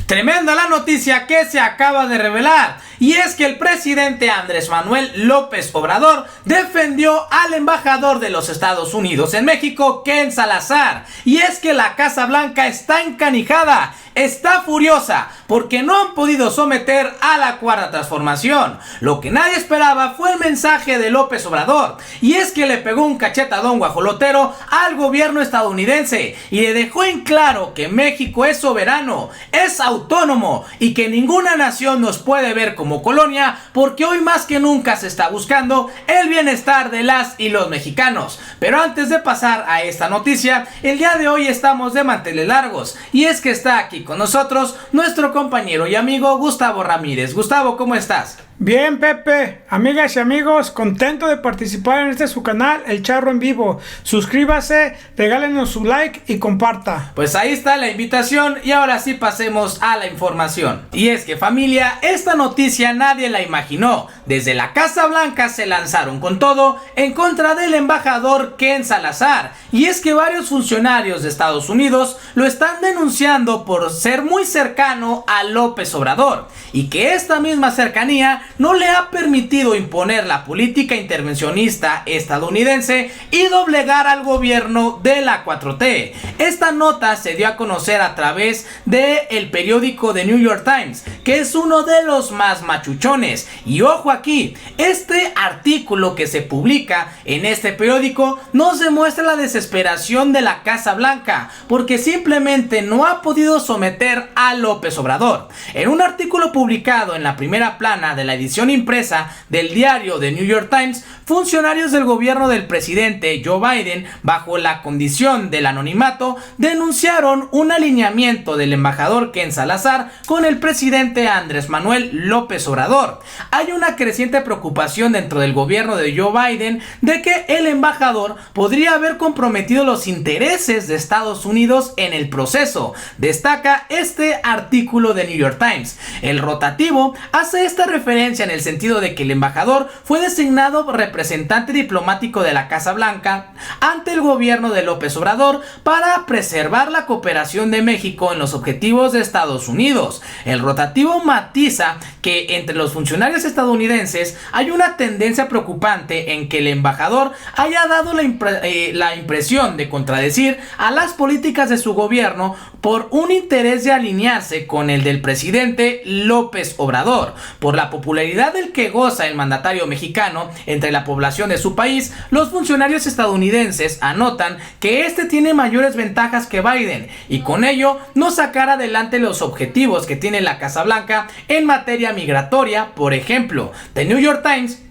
Tremenda la noticia que se acaba de revelar, y es que el presidente Andrés Manuel López Obrador defendió al embajador de los Estados Unidos en México, Ken Salazar, y es que la Casa Blanca está encanijada, está furiosa, porque no han podido someter a la Cuarta Transformación. Lo que nadie esperaba fue el mensaje de López Obrador, y es que le pegó un cachetadón guajolotero al gobierno estadounidense, y le dejó en claro que México es soberano, es autónomo, y que ninguna nación nos puede ver como colonia, porque hoy más que nunca se está buscando el bienestar de las y los mexicanos. Pero antes de pasar a esta noticia, el día de hoy estamos de manteles largos, y es que está aquí con nosotros nuestro compañero y amigo Gustavo Ramírez. Gustavo, ¿cómo estás? Bien, Pepe, amigas y amigos, contento de participar en su canal El Charro en Vivo. Suscríbase, regálenos su like y comparta. Pues ahí está la invitación, y ahora sí pasemos a la información. Y es que, familia, esta noticia nadie la imaginó. Desde la Casa Blanca se lanzaron con todo en contra del embajador Ken Salazar, y es que varios funcionarios de Estados Unidos lo están denunciando por ser muy cercano a López Obrador, y que esta misma cercanía no le ha permitido imponer la política intervencionista estadounidense y doblegar al gobierno de la 4T. Esta nota se dio a conocer a través del periódico The New York Times, que es uno de los más machuchones. Y ojo aquí, este artículo que se publica en este periódico nos demuestra la desesperación de la Casa Blanca, porque simplemente no ha podido someter a López Obrador. En un artículo publicado en la primera plana de la edición impresa del diario The New York Times, funcionarios del gobierno del presidente Joe Biden, bajo la condición del anonimato, denunciaron un alineamiento del embajador Ken Salazar con el presidente Andrés Manuel López Obrador. Hay una creciente preocupación dentro del gobierno de Joe Biden de que el embajador podría haber comprometido los intereses de Estados Unidos en el proceso, destaca este artículo de New York Times. El rotativo hace esta referencia en el sentido de que el embajador fue designado representante diplomático de la Casa Blanca ante el gobierno de López Obrador para preservar la cooperación de México en los objetivos de Estados Unidos. El rotativo matiza que entre los funcionarios estadounidenses hay una tendencia preocupante en que el embajador haya dado la impresión de contradecir a las políticas de su gobierno por un interés de alinearse con el del presidente López Obrador. Por la popularidad del que goza el mandatario mexicano entre la población de su país, los funcionarios estadounidenses anotan que este tiene mayores ventajas que Biden, y con ello no sacar adelante los objetivos que tiene la Casa Blanca en materia migratoria. Por ejemplo, The New York Times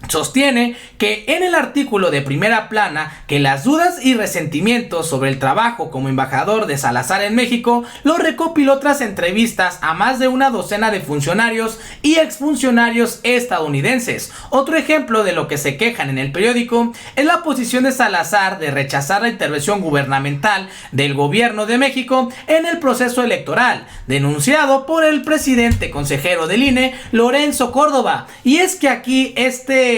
sostiene que en el artículo de primera plana que las dudas y resentimientos sobre el trabajo como embajador de Salazar en México lo recopiló tras entrevistas a más de una docena de funcionarios y exfuncionarios estadounidenses. Otro ejemplo de lo que se quejan en el periódico es la posición de Salazar de rechazar la intervención gubernamental del gobierno de México en el proceso electoral, denunciado por el presidente consejero del INE, Lorenzo Córdoba. Y es que aquí este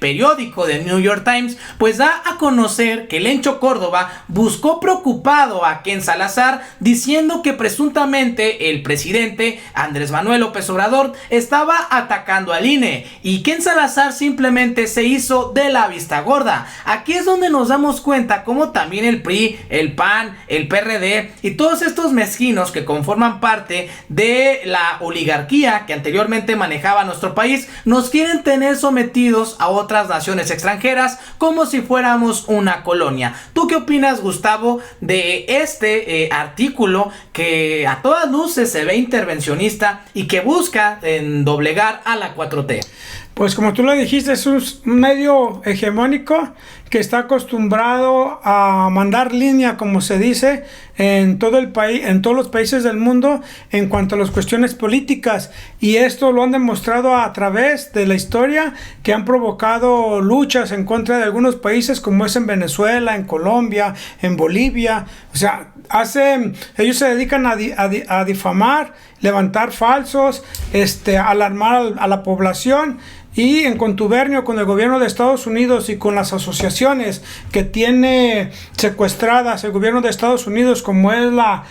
periódico de New York Times pues da a conocer que Lencho Córdoba buscó preocupado a Ken Salazar, diciendo que presuntamente el presidente Andrés Manuel López Obrador estaba atacando al INE, y Ken Salazar simplemente se hizo de la vista gorda. Aquí es donde nos damos cuenta cómo también el PRI, el PAN, el PRD y todos estos mezquinos que conforman parte de la oligarquía que anteriormente manejaba nuestro país nos quieren tener sometidos a otras naciones extranjeras como si fuéramos una colonia. ¿Tú qué opinas, Gustavo, de este artículo que a todas luces se ve intervencionista y que busca doblegar a la 4T? Pues como tú lo dijiste, es un medio hegemónico que está acostumbrado a mandar línea, como se dice, en todo el país, en todos los países del mundo en cuanto a las cuestiones políticas, y esto lo han demostrado a través de la historia, que han provocado luchas en contra de algunos países, como es en Venezuela, en Colombia, en Bolivia. O sea, ellos se dedican a difamar, levantar falsos, alarmar a la población. y en contubernio con el gobierno de Estados Unidos y con las asociaciones que tiene secuestradas el gobierno de Estados Unidos, como es la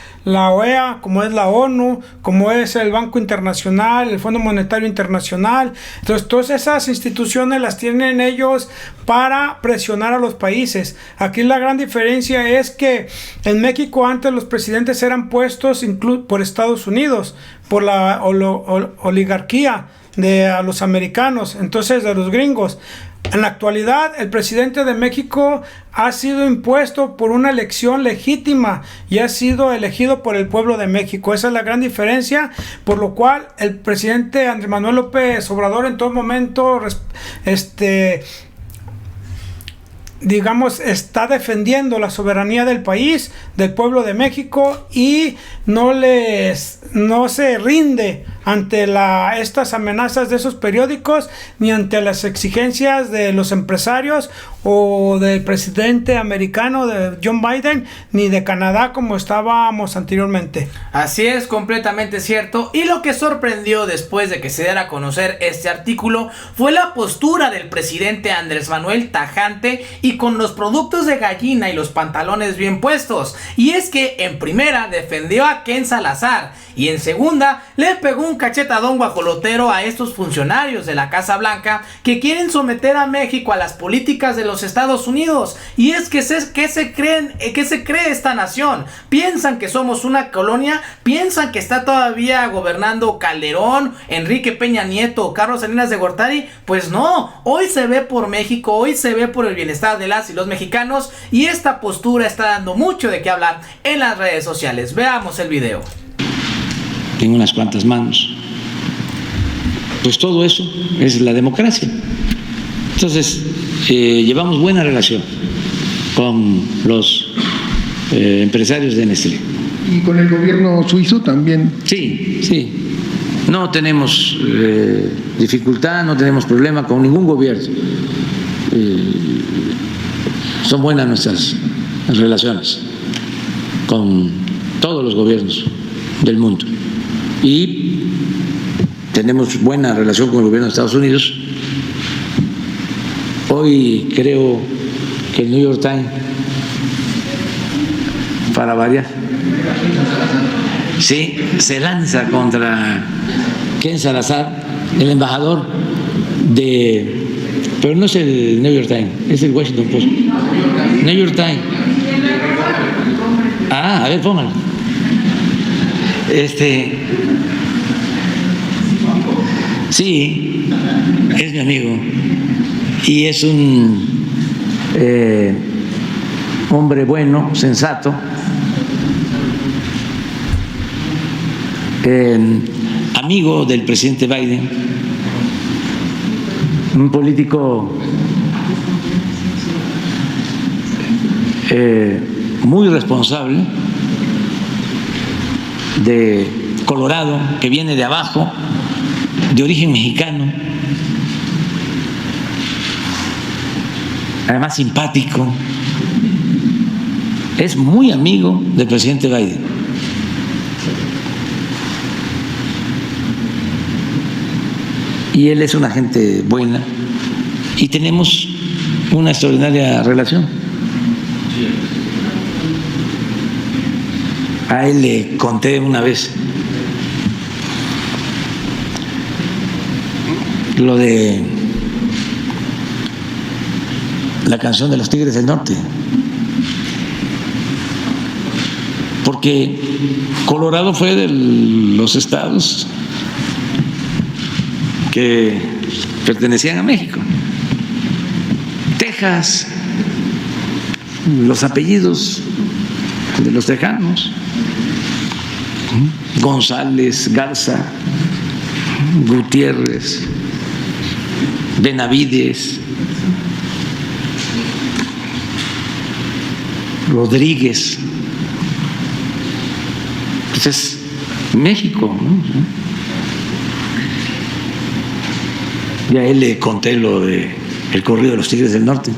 OEA, como es la ONU, como es el Banco Internacional, el Fondo Monetario Internacional. Entonces, todas esas instituciones las tienen ellos para presionar a los países. Aquí la gran diferencia es que en México antes los presidentes eran puestos por Estados Unidos, por la oligarquía a los americanos, entonces de los gringos. En la actualidad, el presidente de México ha sido impuesto por una elección legítima y ha sido elegido por el pueblo de México. Esa es la gran diferencia, por lo cual el presidente Andrés Manuel López Obrador en todo momento está defendiendo la soberanía del país, del pueblo de México, y no se rinde ante estas amenazas de esos periódicos, ni ante las exigencias de los empresarios o del presidente americano, de John Biden, ni de Canadá, como estábamos anteriormente. Así es, completamente cierto. Y lo que sorprendió después de que se diera a conocer este artículo fue la postura del presidente Andrés Manuel, tajante y con los productos de gallina y los pantalones bien puestos. Y es que en primera defendió a Ken Salazar y en segunda le pegó un cachetadón guajolotero a estos funcionarios de la Casa Blanca que quieren someter a México a las políticas de los Estados Unidos. Y es que ¿qué se cree esta nación? ¿Piensan que somos una colonia? ¿Piensan que está todavía gobernando Calderón, Enrique Peña Nieto o Carlos Salinas de Gortari? Pues no, hoy se ve por México, hoy se ve por el bienestar de las y los mexicanos, y esta postura está dando mucho de qué hablar en las redes sociales. Veamos el video. Tengo unas cuantas manos. Pues todo eso es la democracia. Entonces, llevamos buena relación con los empresarios de Nestlé. ¿Y con el gobierno suizo también? Sí. No tenemos dificultad, no tenemos problema con ningún gobierno. Son buenas nuestras relaciones con todos los gobiernos del mundo. Y tenemos buena relación con el gobierno de Estados Unidos. Hoy creo que el New York Times, para variar, sí, se lanza contra Ken Salazar, el embajador pero no es el New York Times, es el Washington Post. New York Times. A ver, póngalo. Sí, es mi amigo y es un hombre bueno, sensato, amigo del presidente Biden, un político muy responsable, de Colorado, que viene de abajo, de origen mexicano, además simpático, es muy amigo del presidente Biden. Y él es una gente buena y tenemos una extraordinaria relación. A él le conté una vez lo de la canción de los Tigres del Norte, porque Colorado fue de los estados que pertenecían a México. Texas, los apellidos de los tejanos: González, Garza, Gutiérrez, Benavides, Rodríguez. Pues es México, ¿no? Y a él le conté lo de el corrido de los Tigres del Norte,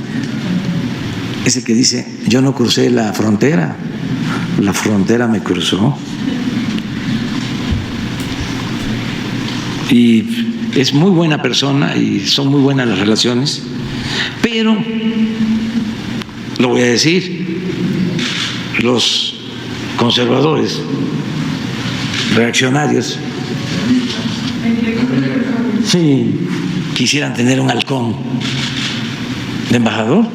ese que dice: yo no crucé la frontera me cruzó. Y es muy buena persona y son muy buenas las relaciones, pero, lo voy a decir, los conservadores, reaccionarios, sí, quisieran tener un halcón de embajador.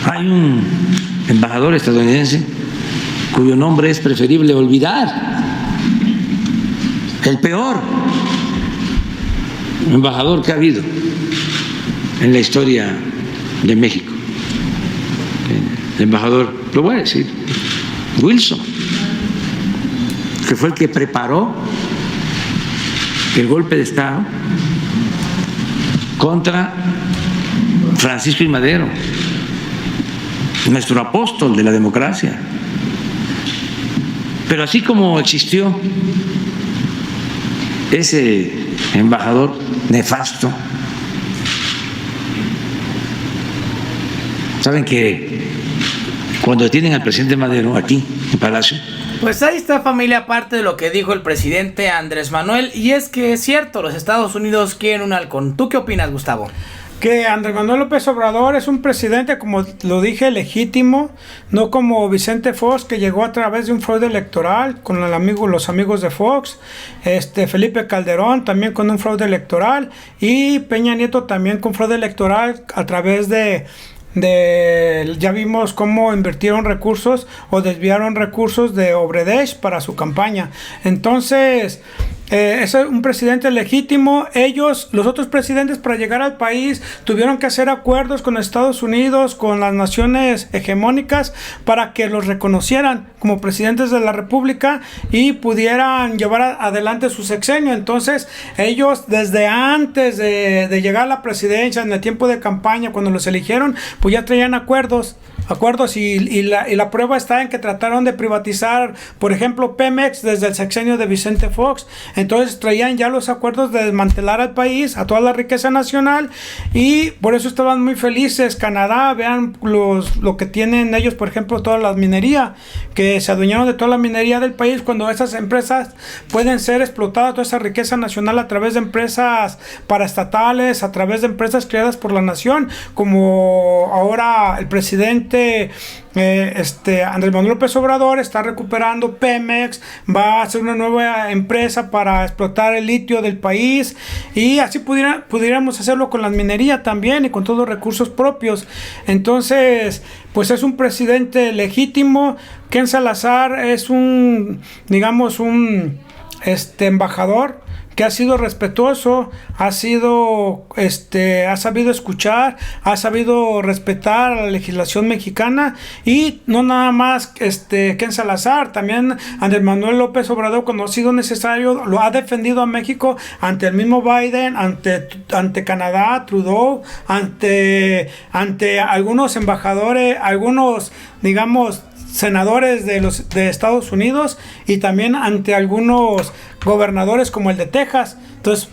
Hay un embajador estadounidense cuyo nombre es preferible olvidar, el peor embajador que ha habido en la historia de México, el embajador, lo voy a decir, Wilson, que fue el que preparó el golpe de Estado contra Francisco I. Madero, nuestro apóstol de la democracia. Pero así como existió ese embajador nefasto, saben que cuando tienen al presidente Madero aquí en Palacio, pues ahí está, familia, parte de lo que dijo el presidente Andrés Manuel, y es que es cierto, los Estados Unidos quieren un halcón. ¿Tú qué opinas, Gustavo? Que Andrés Manuel López Obrador es un presidente, como lo dije, legítimo, no como Vicente Fox, que llegó a través de un fraude electoral con los amigos de Fox, Felipe Calderón también con un fraude electoral, y Peña Nieto también con fraude electoral a través de ya vimos cómo invirtieron recursos o desviaron recursos de Odebrecht para su campaña. Entonces, es un presidente legítimo. Los otros presidentes, para llegar al país, tuvieron que hacer acuerdos con Estados Unidos, con las naciones hegemónicas, para que los reconocieran como presidentes de la República y pudieran llevar adelante su sexenio. Entonces, ellos, desde antes de llegar a la presidencia, en el tiempo de campaña, cuando los eligieron, pues ya traían acuerdos y la prueba está en que trataron de privatizar, por ejemplo, Pemex desde el sexenio de Vicente Fox. Entonces traían ya los acuerdos de desmantelar al país, a toda la riqueza nacional, y por eso estaban muy felices. Canadá, vean lo que tienen ellos, por ejemplo, toda la minería, que se adueñaron de toda la minería del país, cuando esas empresas pueden ser explotadas, toda esa riqueza nacional, a través de empresas paraestatales, a través de empresas creadas por la nación, como ahora el presidente Andrés Manuel López Obrador está recuperando Pemex, va a hacer una nueva empresa para explotar el litio del país, y así pudiéramos hacerlo con la minería también y con todos los recursos propios. Entonces, pues es un presidente legítimo. Ken Salazar es un embajador que ha sido respetuoso, ha sabido escuchar, ha sabido respetar a la legislación mexicana, y no nada más Ken Salazar, también Andrés Manuel López Obrador, cuando ha sido necesario, lo ha defendido a México ante el mismo Biden, ante Canadá, Trudeau, ante algunos embajadores, algunos, senadores de Estados Unidos, y también ante algunos gobernadores como el de Texas. Entonces,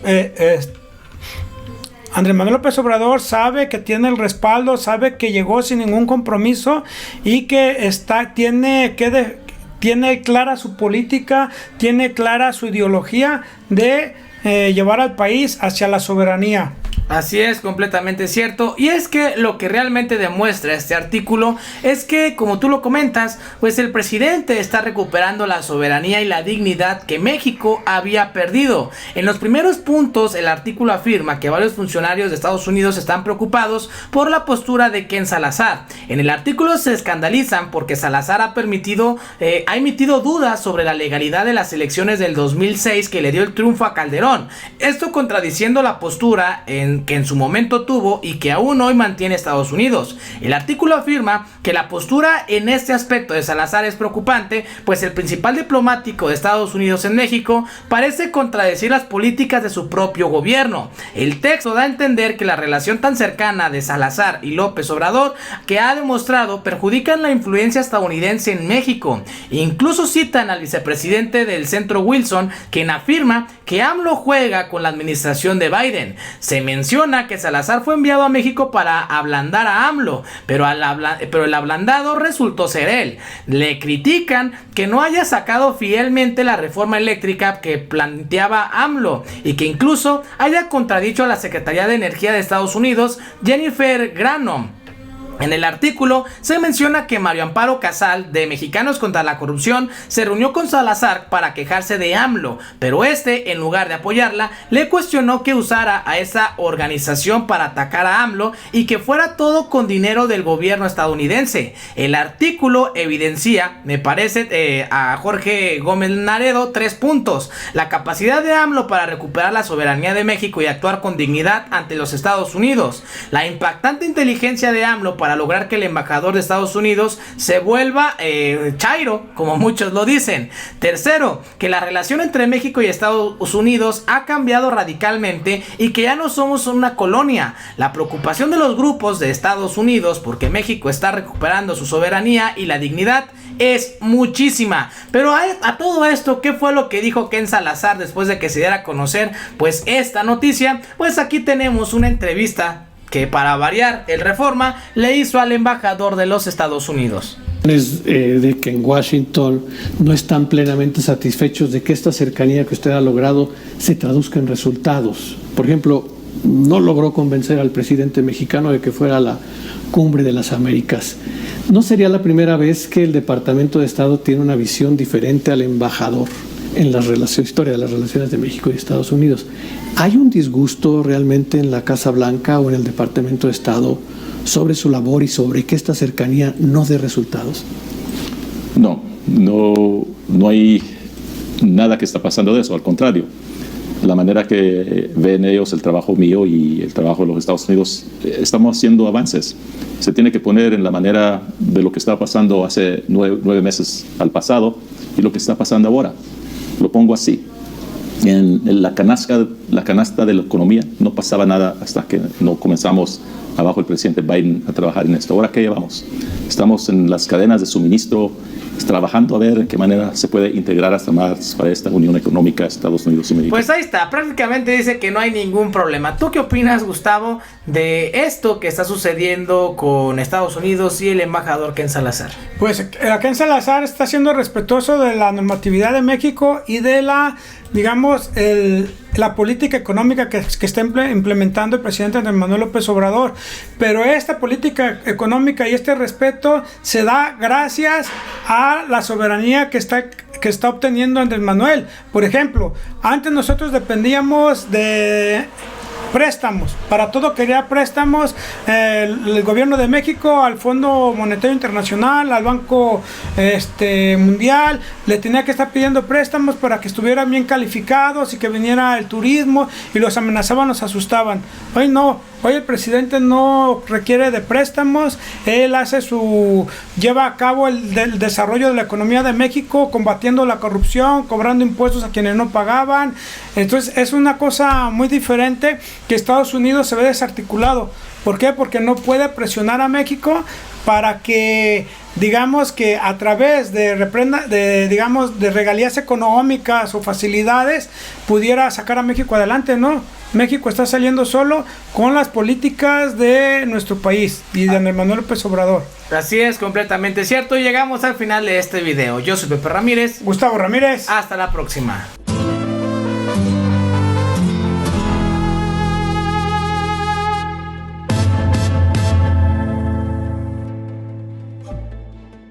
Andrés Manuel López Obrador sabe que tiene el respaldo, sabe que llegó sin ningún compromiso, y que tiene clara su política, tiene clara su ideología de llevar al país hacia la soberanía. Así es, completamente cierto. Y es que lo que realmente demuestra este artículo es que, como tú lo comentas, pues el presidente está recuperando la soberanía y la dignidad que México había perdido. En los primeros puntos, el artículo afirma que varios funcionarios de Estados Unidos están preocupados por la postura de Ken Salazar. En el artículo se escandalizan porque Salazar ha emitido dudas sobre la legalidad de las elecciones del 2006 que le dio el triunfo a Calderón. Esto contradiciendo la postura que en su momento tuvo y que aún hoy mantiene Estados Unidos. El artículo afirma que la postura en este aspecto de Salazar es preocupante, pues el principal diplomático de Estados Unidos en México parece contradecir las políticas de su propio gobierno. El texto da a entender que la relación tan cercana de Salazar y López Obrador, que ha demostrado, perjudican la influencia estadounidense en México. Incluso citan al vicepresidente del centro, Wilson, quien afirma que AMLO juega con la administración de Biden. Se menciona menciona que Salazar fue enviado a México para ablandar a AMLO, pero el ablandado resultó ser él. Le critican que no haya sacado fielmente la reforma eléctrica que planteaba AMLO y que incluso haya contradicho a la Secretaría de Energía de Estados Unidos, Jennifer Granholm. En el artículo se menciona que Mario Amparo Casal, de Mexicanos contra la Corrupción, se reunió con Salazar para quejarse de AMLO, pero en lugar de apoyarla, le cuestionó que usara a esa organización para atacar a AMLO y que fuera todo con dinero del gobierno estadounidense. El artículo evidencia, me parece, a Jorge Gómez Naredo, 3 puntos: la capacidad de AMLO para recuperar la soberanía de México y actuar con dignidad ante los Estados Unidos, la impactante inteligencia de AMLO para lograr que el embajador de Estados Unidos se vuelva chairo, como muchos lo dicen. Tercero, que la relación entre México y Estados Unidos ha cambiado radicalmente y que ya no somos una colonia. La preocupación de los grupos de Estados Unidos porque México está recuperando su soberanía y la dignidad es muchísima. Pero a todo esto, ¿qué fue lo que dijo Ken Salazar después de que se diera a conocer pues esta noticia? Pues aquí tenemos una entrevista que, para variar, el Reforma le hizo al embajador de los Estados Unidos. De que en Washington no están plenamente satisfechos de que esta cercanía que usted ha logrado se traduzca en resultados. Por ejemplo, no logró convencer al presidente mexicano de que fuera a la Cumbre de las Américas. No sería la primera vez que el Departamento de Estado tiene una visión diferente al embajador en la historia de las relaciones de México y Estados Unidos. ¿Hay un disgusto realmente en la Casa Blanca o en el Departamento de Estado sobre su labor y sobre que esta cercanía no dé resultados? No hay nada que está pasando de eso, al contrario. La manera que ven ellos el trabajo mío y el trabajo de los Estados Unidos, estamos haciendo avances. Se tiene que poner en la manera de lo que estaba pasando hace 9 meses al pasado y lo que está pasando ahora. Lo pongo así: en la canasta de la economía no pasaba nada hasta que no comenzamos abajo el presidente Biden a trabajar en esto. Ahora, ¿qué llevamos? Estamos en las cadenas de suministro, trabajando a ver en qué manera se puede integrar hasta más para esta unión económica Estados Unidos y México. Pues ahí está, prácticamente dice que no hay ningún problema. ¿Tú qué opinas, Gustavo, de esto que está sucediendo con Estados Unidos y el embajador Ken Salazar? Pues Ken Salazar está siendo respetuoso de la normatividad de México y de la, digamos, la política económica que está implementando el presidente Andrés Manuel López Obrador. Pero esta política económica y este respeto se da gracias a la soberanía que está obteniendo Andrés Manuel. Por ejemplo, antes nosotros dependíamos de préstamos, para todo quería préstamos, el gobierno de México al Fondo Monetario Internacional, al Banco Mundial, le tenía que estar pidiendo préstamos para que estuvieran bien calificados y que viniera el turismo, y los amenazaban, los asustaban. Hoy no, hoy el presidente no requiere de préstamos, él lleva a cabo el desarrollo de la economía de México, combatiendo la corrupción, cobrando impuestos a quienes no pagaban. Entonces es una cosa muy diferente, que Estados Unidos se ve desarticulado. ¿Por qué? Porque no puede presionar a México para que, digamos, que a través de regalías económicas o facilidades pudiera sacar a México adelante. No, México está saliendo solo con las políticas de nuestro país y de Andrés Manuel López Obrador. Así es, completamente cierto. Llegamos al final de este video. Yo soy Pepe Ramírez. Gustavo Ramírez. Hasta la próxima.